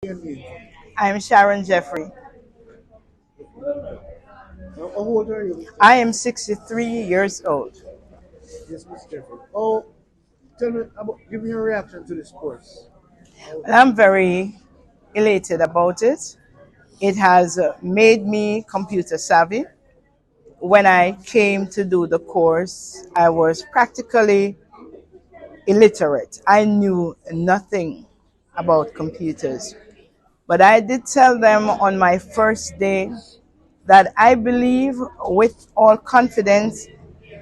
Your name? I'm Sharon Jeffrey. How old are you? I am 63 years old. Yes, Miss Jeffrey. Oh, tell me about. Give me your reaction to the sports. Oh, And I'm very elated about it. It has made me computer savvy. When I came to do the course, I was practically illiterate. I knew nothing about computers. But I did tell them on my first day that I believe with all confidence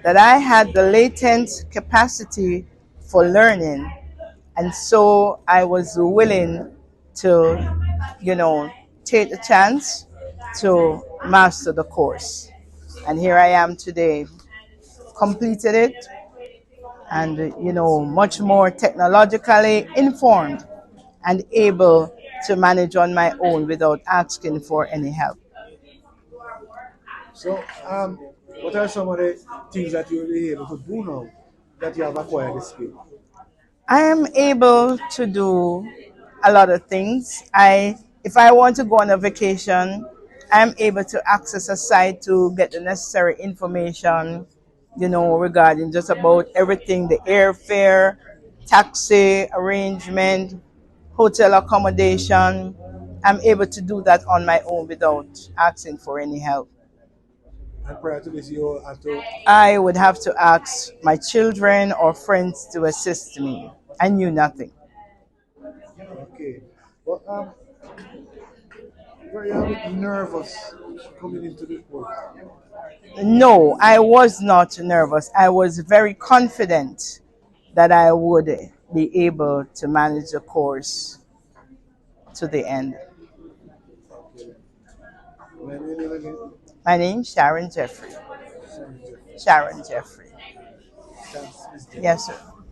that I had the latent capacity for learning. And so I was willing to, you know, take the chance to master the course. And here I am today, completed it, and, much more technologically informed and able to manage on my own without asking for any help. so, what are some of the things that you will be able to do now that you have acquired the skill? I am able to do a lot of things. If I want to go on a vacation, I'm able to access a site to get the necessary information, regarding just about everything, the airfare, taxi arrangement, hotel accommodation. I'm able to do that on my own without asking for any help. And prior to this, you had to. I would have to ask my children or friends to assist me. I knew nothing. Okay. Well, were you a bit nervous coming into the sport? No, I was not nervous. I was very confident that I would be able to manage the course to the end. Okay. When you live again? My name is Sharon Jeffrey. Sorry, Jeffrey. Sharon Jeffrey. Thanks, Miss Jeffrey. Yes, sir.